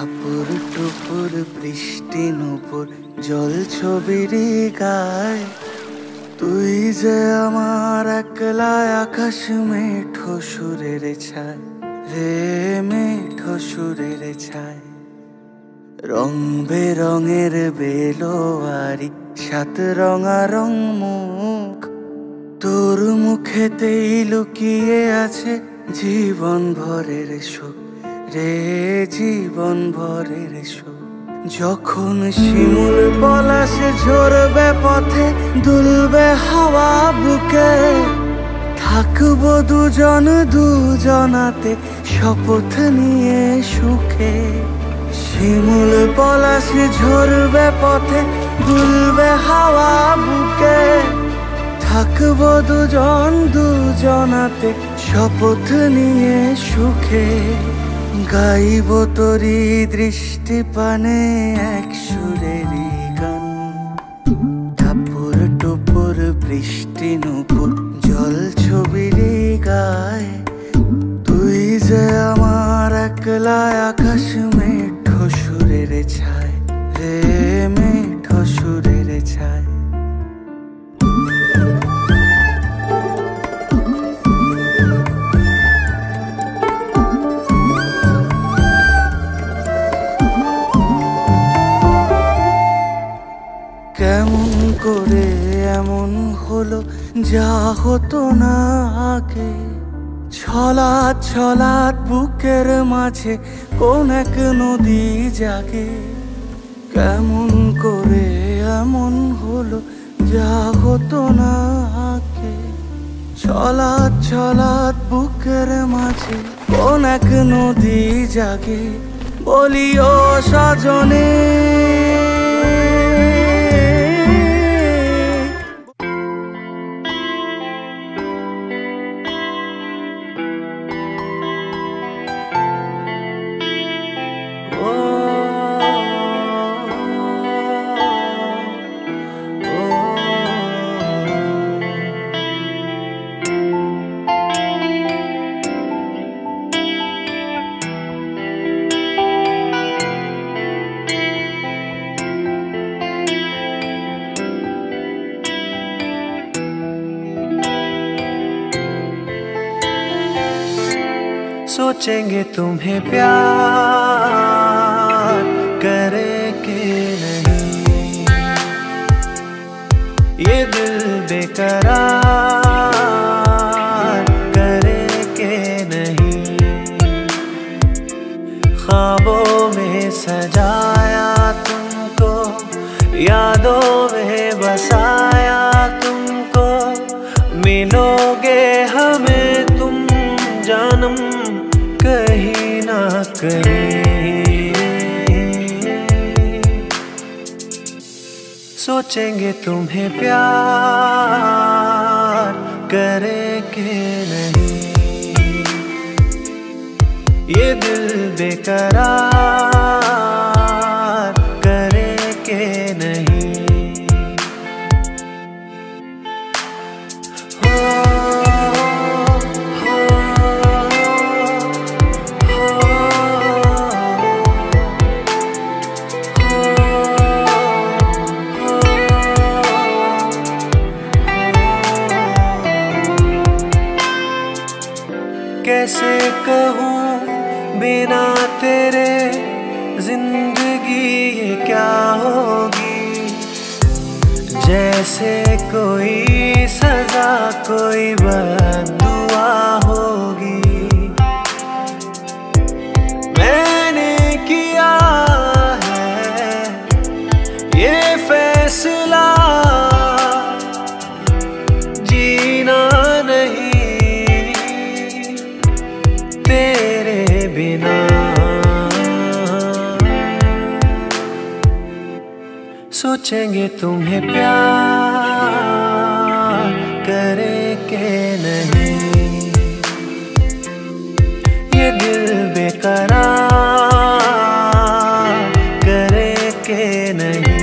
টাপুর টুপুর বৃষ্টি নুপুর জল ছবির গায়, তুই যে আমার একলা আকাশ মেঠো সুরের ছায় রে, মেঠো সুরের ছায়। রং বেরঙের বেলোয়ারি সাত রঙারং মুখ, তোর মুখেতেই লুকিয়ে আছে জীবন ভরের সুখ রে, জীবন ভরের সুখ। যখন শিমুল পলাশ ঝরবে পথে, দুলবে হাওয়া বুকে, থাকবো দুজন দুজনাতে শপথ নিয়ে সুখে। শিমুল পলাশ ঝরবে পথে, দুলবে হাওয়া বুকে, থাকবো দুজন দুজনাতে শপথ নিয়ে সুখে। গাইব তোরি দৃষ্টি পানে এক সুরেরই গান, টাপুর টুপুর বৃষ্টি নুপুর জল ছবির গায়, তুই যে আমার একলা আকাশ মেঠো সুরের ছায় রে, মেঠো সুরের ছায়। কেমন করে এমন হলো যা হতো না আগে, ছলাৎ ছলাৎ বুকের মাঝে কোন এক নদী জাগে। কেমন করে এমন হলো যা হতো না আগে, ছলাৎ ছলাৎ বুকের মাঝে কোন এক নদী জাগে। বলিও সজনে सोचेंगे तुम्हें प्यार करे कि नहीं, ये दिल बेकरार करे कि नहीं। ख्वाबों में सजाया तुमको, यादों में बसाया तुमको, मिलोगे हमें तुम जानम कहीं ना कहीं। सोचेंगे तुम्हें प्यार करे कि नहीं, ये दिल बेकरार करे कि नहीं। कैसे कहूँ बिना तेरे जिंदगी ये क्या होगी, जैसे कोई सजा कोई बद्दुआ होगी। मैंने किया है ये फैसला, जीना नहीं तेरे बिना। सोचेंगे तुम्हें प्यार करे कि नहीं, ये दिल बेकरार करे कि नहीं।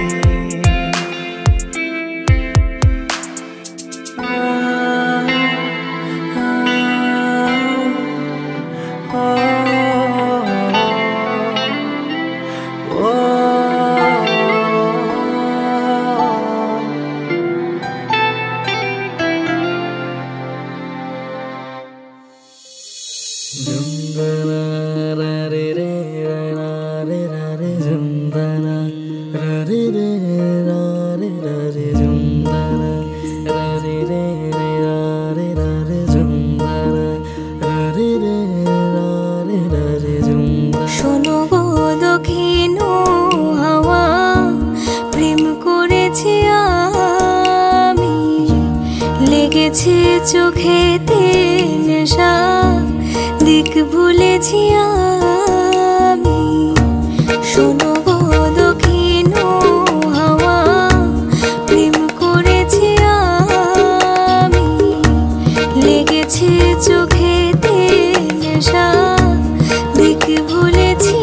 লেগেছে চোখেতে নেশা, দিক ভুলেছি আমি। শোনো গো দক্ষিণ হাওয়া, প্রেম করেছি আমি। লেগেছে চোখেতে নেশা, দিক ভুলেছি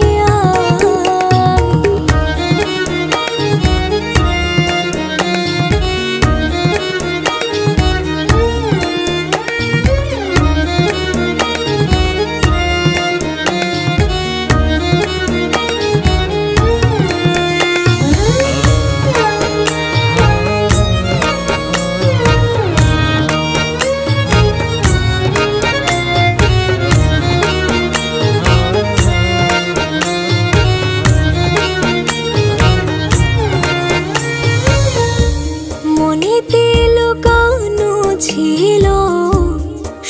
ছিল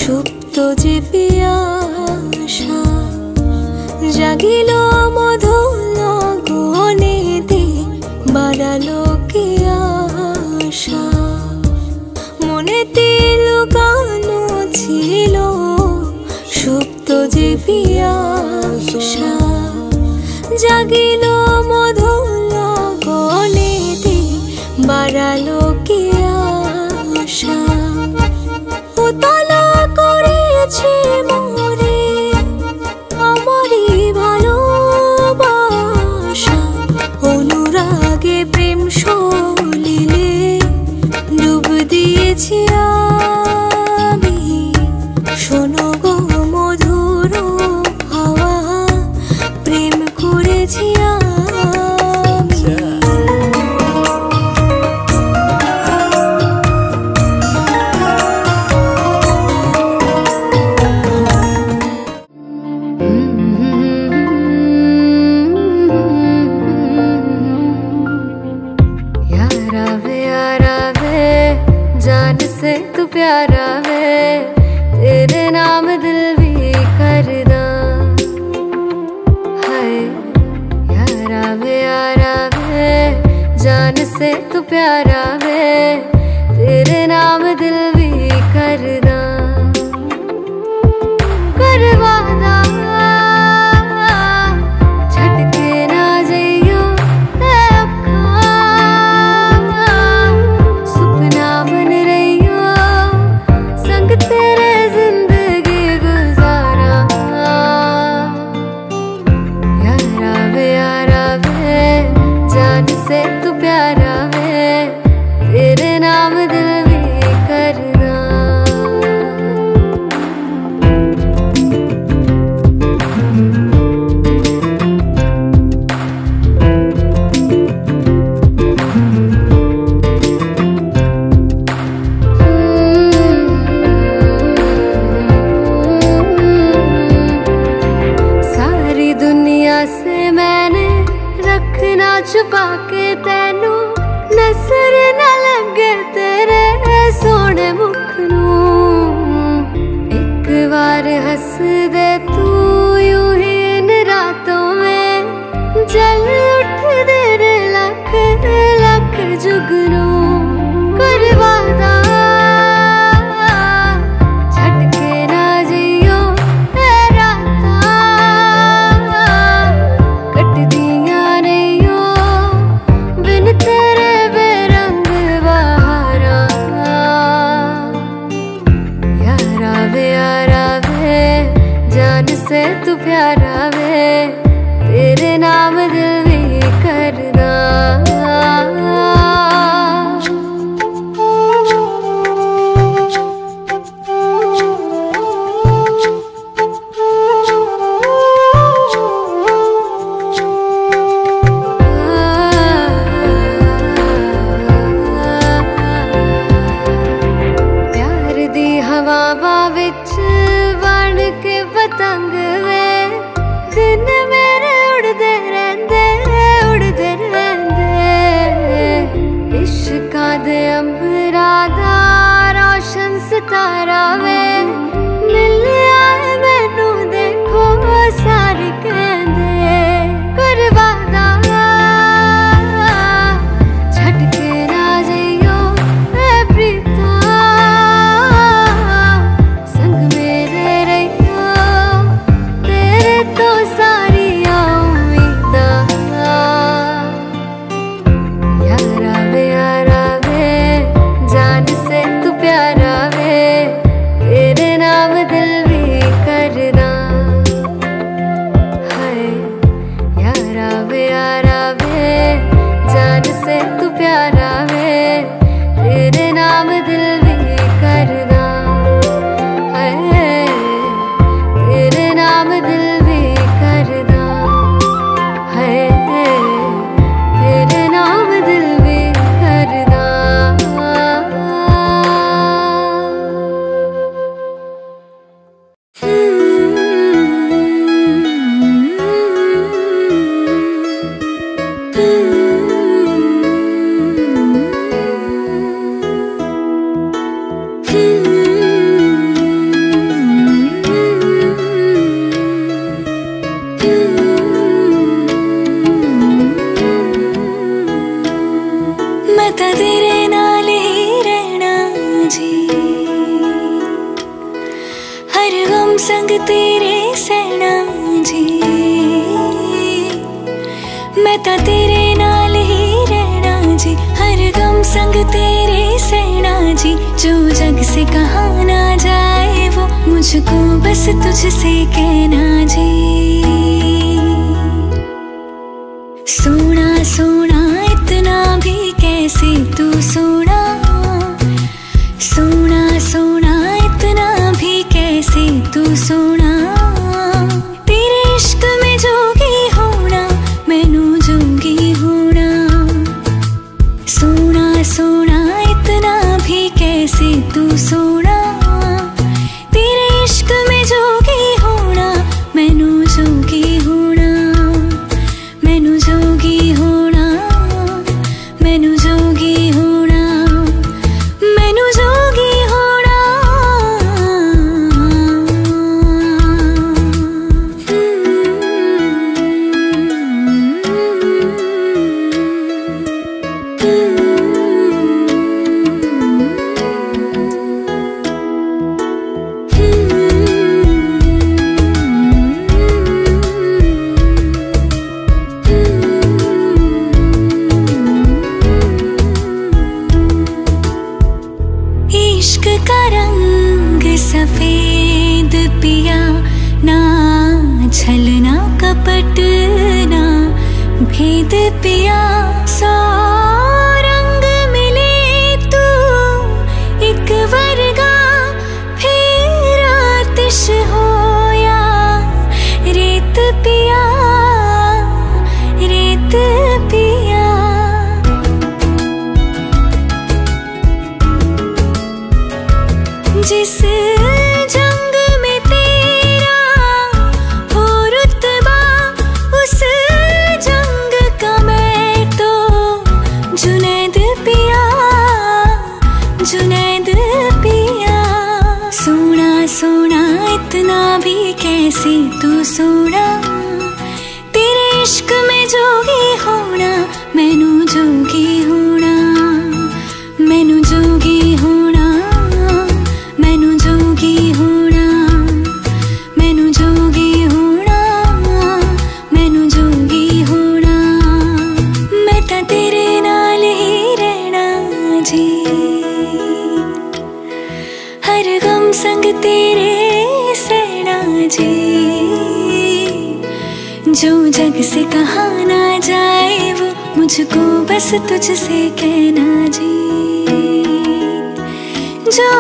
সুপ্ত যে পিয়াসা, জাগিল মধুর গহনেতে, বাড়ালো কি আশা। মনেতে লুকানো ছিল সুপ্ত যে পিয়াসা, জাগিল মধুর গহনেতে, বাড়ালো কি আশা। উতলা করেছে মোরে আমারই ভালোবাসা, অনুরাগে প্রেম সলিলে ডুব দিয়েছি আমি। শোনো গো মধুর হাওয়া, প্রেম করেছি আমি। जान से तू प्यारा है, तेरे नाम दिल भी करदा है। यारा वे जान से तू प्यारा है, तेरे नाम दिल भी करदा। करवादा छटके ना जइयो सुपना बन रहियो, संग तेरे जिंदगी गुजारा। यारा वे जान से तू प्यारा है, तेरे नाम दिल भी करदा। सारी दुनिया से मैंने रखना छुपा के तेनू, नजर न लगे तेरे सोने मुख नूं। एक बार हंस दे तू यूं ही इन रातों में, जल उठ तेरे लख लख जुगनू। करवादा छटके ना जइयो राता, कट दिया नहीं बिन तेरे बेरंग बहारा। यारा वे संग तेरे सैना जी, मैं ता तेरे नाल ही रहना जी। हर गम संग तेरे सैना जी, जो जग से कहा ना जाए वो मुझको बस तुझसे कहना जी। सोना सोना इतना भी कैसे तू सोना, सोना सोना इतना भी कैसे तू सोना। तेरे इश्क में जोगी होना, मैनू जोगी होना। सोना सोना इतना भी कैसे तू सोना, तेरे इश्क में जोगी होना, मैनू जोगी होना। मैनू जोगी होना, मैनू जोगी होना, मैनू जोगी होना। इश्क का रंग सफेद पिया, ना छलना कपट ना भेद पिया। सौ रंग मिले तू एक वर्गा, फिर आतिश होया रेत पिया, रेत पिया। जिस जंग में तेरा हो रुतबा, उस जंग का मैं तो जुनैद पिया, जुनैद पिया। सोना सोना इतना भी कैसे तू सोना, तेरे इश्क में जोगी होना, मैनू जोगी होना। मैनू जोगी होना, मैनू जोगी होना, मैनू जोगी होना, मैनू जोगी होना। मैं ता तेरे नाल ही रहना जी, हर गम संग तेरे सहना जी। जो जग से कहा ना जाए वो मुझको बस तुझसे कहना जी। जो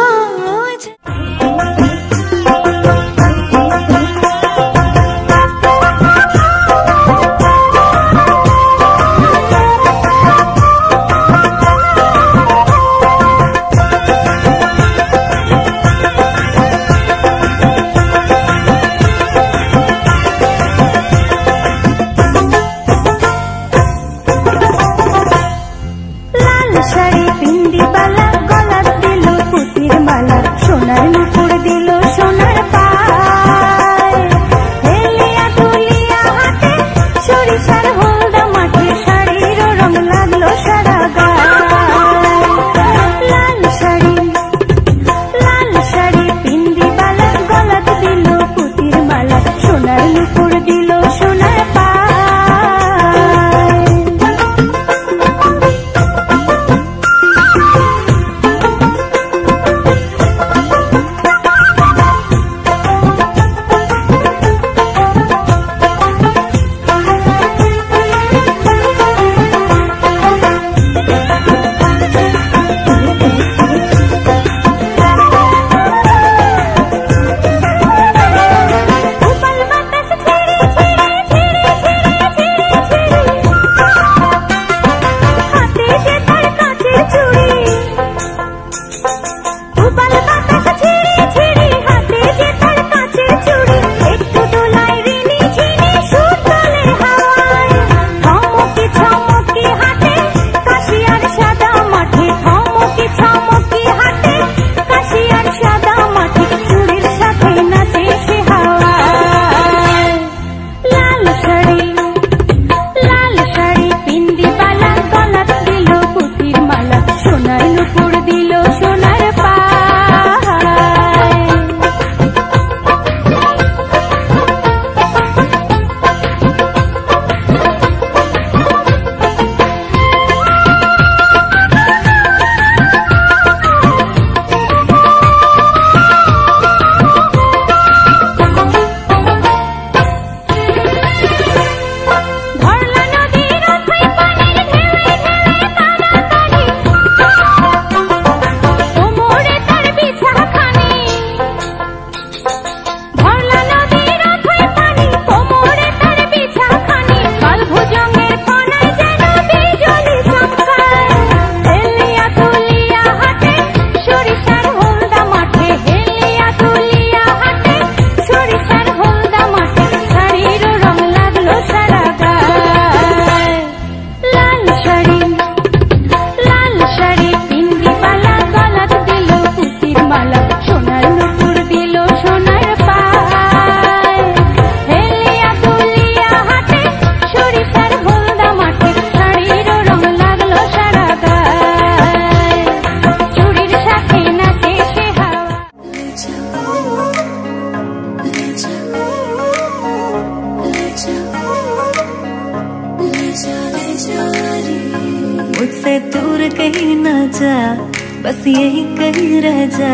बस यही कहीं रह जा,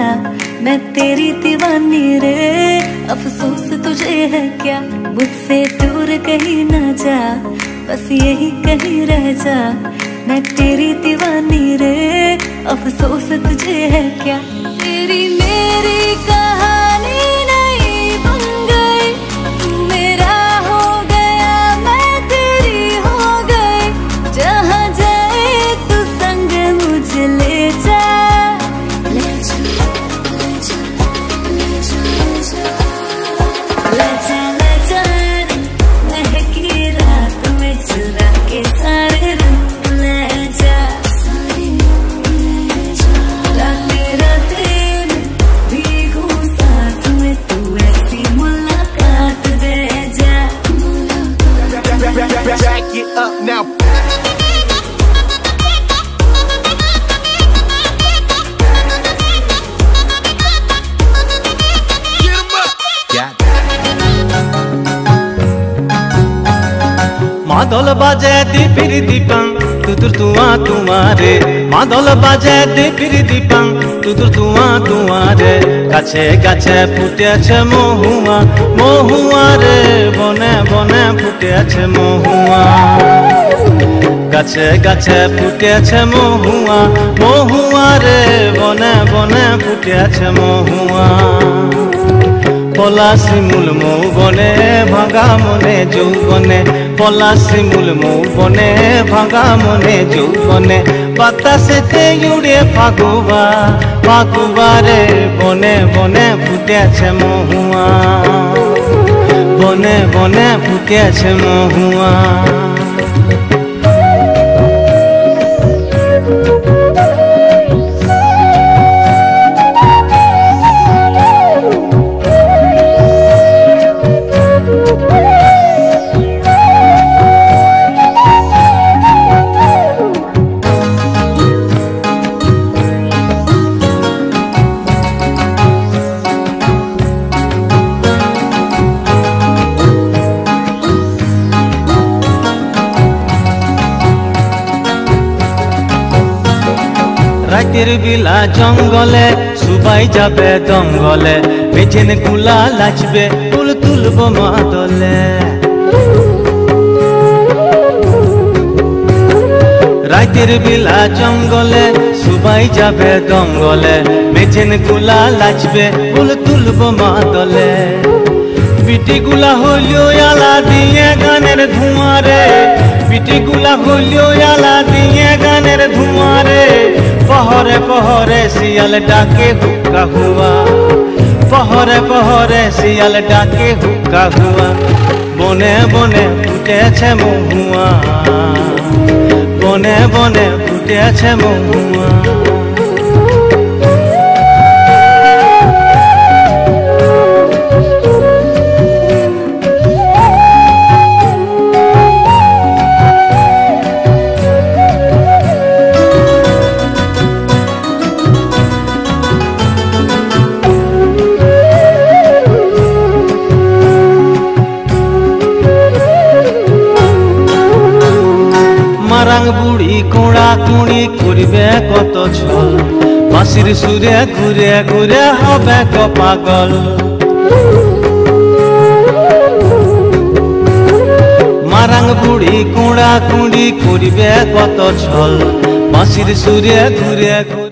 मैं तेरी दीवानी रे। अफसोस तुझे है क्या, मुझसे दूर कहीं ना जा, बस यही कहीं रह जा, मैं तेरी दीवानी रे। अफसोस तुझे है क्या, तेरी मेरी कहानी नहीं बन गई, तू मेरा हो गया मैं तेरी हो गई। जहाँ जाए तू संग मुझे ले जा, ले जा, ले जा, ले जा, ले जा, ले जा, महकी रात में चुरा के सारे रंग ले जा, राते राते में भीगू साथ में, तू ऐसी मुलाकात दे जा। Back it up now. মাদল বাজে দীপির দীপাং তুতুর তুয়া তুমারে, মাদল বাজে দীপির দীপাং তুতুর তুয়া তুমারে। গাছে গাছে ফুটেছে মহুয়া, মহুয়া রে বনে বনে ফুটেছে মহুয়া। গাছে গাছে ফুটেছে মহুয়া, মহুয়া রে বনে বনে ফুটেছে মহুয়া। পলাশি মূল মৌবনে ভাঙা মনে যৌবনে, পলাশি মূল মৌবনে ভাঙা মনে যৌবনে। বাতাসেতে উড়ে ফাগুবা, ফাগুবা রে বনে বনে ফুটেছে মহুয়া, বনে বনে ফুটেছে মহুয়া। রাতের বেলা জঙ্গলে সুবাই যাবে দঙ্গলে, বেজেন গুলা লাচবে ফুল তুলব মাদলে। রাতের বেলা জঙ্গলে সুবাই যাবে দঙ্গলে, বেজেন গুলা লাচবে ফুল তুলব মাদলে। পিটি গুলা হইলো আলা দিয়ে গানের ধুমারে, পিটি গুলা হইলো আলা দিয়ে গানের ধুমারে। পহরে পহরে শিয়াল ডাকে হুক্কা হুয়া, পহরে পহরে শিয়াল ডাকে হুক্কা হুয়া। বনে বনে ফুটেছে মহুয়া, বনে বনে ফুটেছে মহুয়া। মারাং বুড়ি কোড়া কুড়ি করবে কত ছল, বাঁশির সুরে ঘুরে ঘুরে হবে পাগল। মারাং বুড়ি কোড়া কুড়ি করবে কত ছল, বাঁশির সুরে ঘুরে ঘুরে